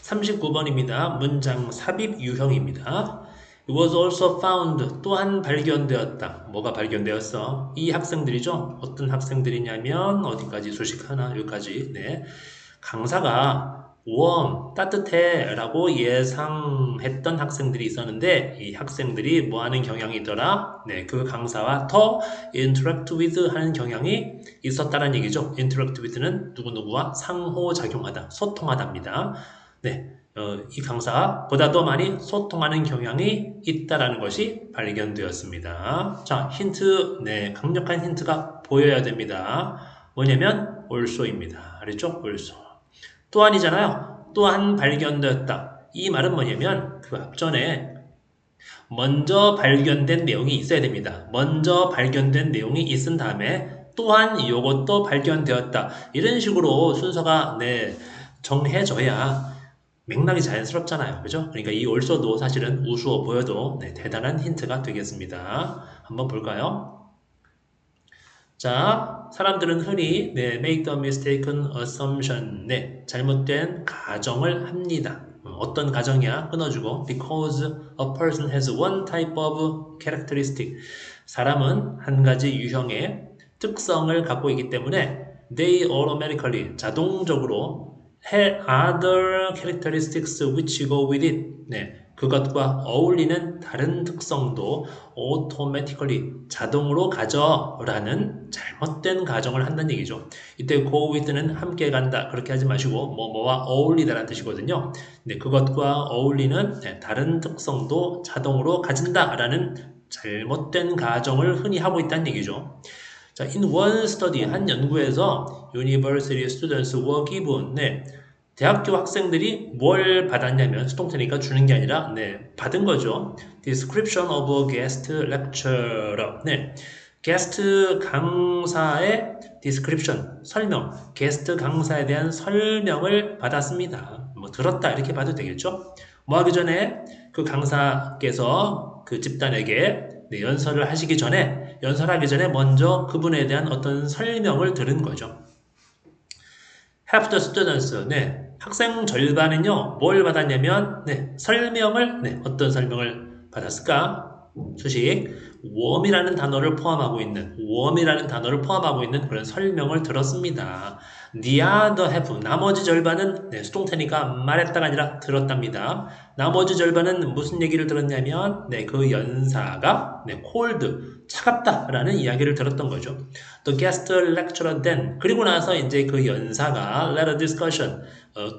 39번입니다. 문장 삽입 유형입니다. It was also found, 또한 발견되었다. 뭐가 발견되었어? 이 학생들이죠. 어떤 학생들이냐면 어디까지 소식 하나 여기까지. 네. 강사가 warm, 따뜻해 라고 예상했던 학생들이 있었는데 이 학생들이 뭐 하는 경향이 있더라? 네, 그 강사와 더 interact with 하는 경향이 있었다는 얘기죠. interact with는 누구누구와 상호작용하다, 소통하답니다. 네, 이 강사가 보다 더 많이 소통하는 경향이 있다라는 것이 발견되었습니다. 자, 힌트, 네, 강력한 힌트가 보여야 됩니다. 뭐냐면 also입니다. 알겠죠? also. 또한이잖아요. 또한 발견되었다. 이 말은 뭐냐면 그 앞전에 먼저 발견된 내용이 있어야 됩니다. 먼저 발견된 내용이 있은 다음에 또한 이것도 발견되었다. 이런 식으로 순서가 네, 정해져야 맥락이 자연스럽잖아요. 그죠? 그러니까 이 also도 사실은 우스워 보여도 네, 대단한 힌트가 되겠습니다. 한번 볼까요? 자, 사람들은 흔히 네, make the mistaken assumption, 네, 잘못된 가정을 합니다. 어떤 가정이야? 끊어주고 because a person has one type of characteristic. 사람은 한 가지 유형의 특성을 갖고 있기 때문에 they automatically, 자동적으로 have other characteristics which go with it. 네, 그것과 어울리는 다른 특성도 automatically 자동으로 가져라는 잘못된 가정을 한다는 얘기죠. 이때 go with는 함께 간다 그렇게 하지 마시고 뭐뭐와 어울리다라는 뜻이거든요. 근데 그것과 어울리는 다른 특성도 자동으로 가진다라는 잘못된 가정을 흔히 하고 있다는 얘기죠. 자, in one study 한 연구에서 university students were given 네, 대학교 학생들이 뭘 받았냐면 수동태니까 주는 게 아니라 네, 받은 거죠. Description of a guest lecturer. 네, 게스트 강사의 description, 설명, 게스트 강사에 대한 설명을 받았습니다. 뭐 들었다 이렇게 봐도 되겠죠. 뭐 하기 전에 그 강사께서 그 집단에게 네, 연설하기 전에 먼저 그분에 대한 어떤 설명을 들은 거죠. Half the students, 네, 학생 절반은요, 뭘 받았냐면, 네, 설명을, 네, 어떤 설명을 받았을까? 수식, warm이라는 단어를 포함하고 있는 그런 설명을 들었습니다. The other half, 나머지 절반은, 네, 수동태니까 말했다가 아니라 들었답니다. 나머지 절반은 무슨 얘기를 들었냐면, 네, 그 연사가, 네, cold, 차갑다라는 이야기를 들었던 거죠. The guest lecturer then, 그리고 나서 이제 그 연사가 led a discussion,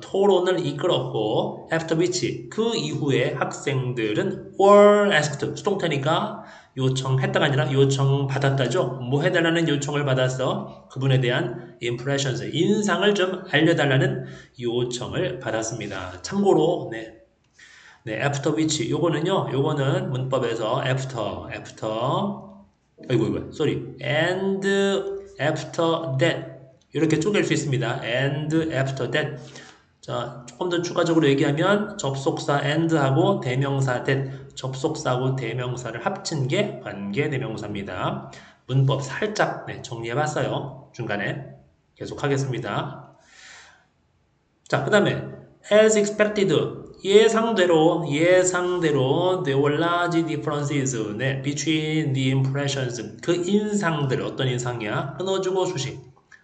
토론을 이끌었고, after which, 그 이후에 학생들은 were asked, 수동태니까 요청했다가 아니라 요청받았다죠. 뭐 해달라는 요청을 받아서 그분에 대한 impressions, 인상을 좀 알려달라는 요청을 받았습니다. 참고로, 네, after which, 요거는 문법에서 and after that 이렇게 쪼갤 수 있습니다. and after that. 자, 조금 더 추가적으로 얘기하면 접속사 and하고 대명사 that, 접속사하고 대명사를 합친 게 관계 대명사입니다. 문법 살짝 정리해봤어요. 중간에 계속 하겠습니다. 자, 그 다음에 as expected, 예상대로 there were large differences between the impressions, 그 인상들, 어떤 인상이야? 끊어주고 수식,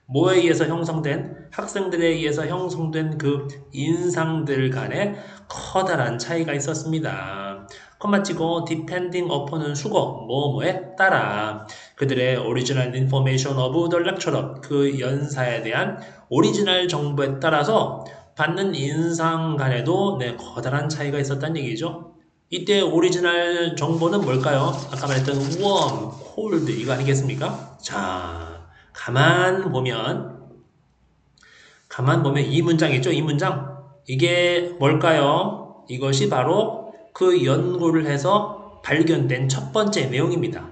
뭐에 의해서 형성된, 학생들에 의해서 형성된 그 인상들 간에 커다란 차이가 있었습니다. 콤마 찍고 depending upon은 수거, 뭐뭐에 따라 그들의 original information of the lecturer, 그 연사에 대한 오리지널 정보에 따라서 받는 인상 간에도 커다란 차이가 있었다는 얘기죠. 이때 오리지널 정보는 뭘까요? 아까 말했던 warm, cold 이거 아니겠습니까? 자, 가만 보면 이 문장 있죠? 이 문장. 이게 뭘까요? 이것이 바로 그 연구를 해서 발견된 첫 번째 내용입니다.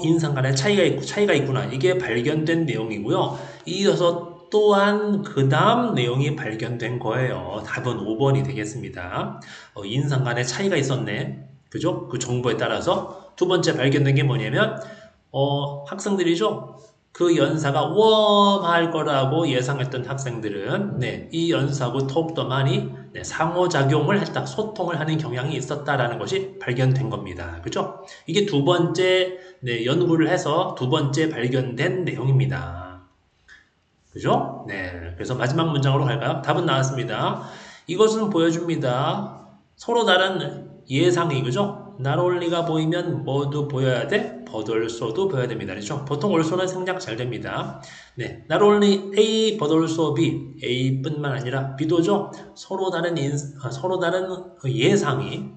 인상 간에 차이가 있구나. 이게 발견된 내용이고요. 이어서 또한 그 다음 내용이 발견된 거예요. 답은 5번이 되겠습니다. 인상 간에 차이가 있었네. 그죠? 그 정보에 따라서 두 번째 발견된 게 뭐냐면 학생들이죠. 그 연사가 웜할 거라고 예상했던 학생들은 이 연사하고 더욱더 많이 상호작용을 했다, 소통을 하는 경향이 있었다라는 것이 발견된 겁니다. 그죠? 이게 두 번째 연구를 해서 두 번째 발견된 내용입니다. 그죠? 그래서 마지막 문장으로 갈까요? 답은 나왔습니다. 이것은 보여줍니다. 서로 다른 예상이, 그죠? not only가 보이면 뭐도 보여야 돼? but also도 보여야 됩니다. 그렇죠? 보통 also는 생략 잘 됩니다. not only A, but also B. A뿐만 아니라 B도죠? 서로 다른 예상이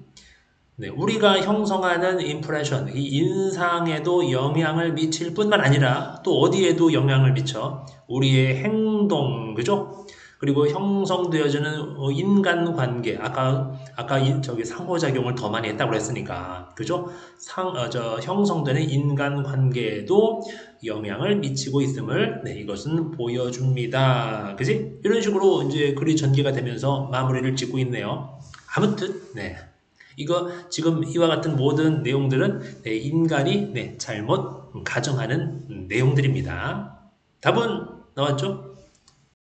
우리가 형성하는 임프레션, 이 인상에도 영향을 미칠 뿐만 아니라 또 어디에도 영향을 미쳐? 우리의 행동, 그죠? 그리고 형성되어지는 인간관계, 저기 상호작용을 더 많이 했다고 했으니까, 그죠? 형성되는 인간관계에도 영향을 미치고 있음을 이것은 보여줍니다. 그지? 이런 식으로 이제 글이 전개가 되면서 마무리를 짓고 있네요. 아무튼, 이거 지금 이와 같은 모든 내용들은 인간이 잘못 가정하는 내용들입니다. 답은 나왔죠?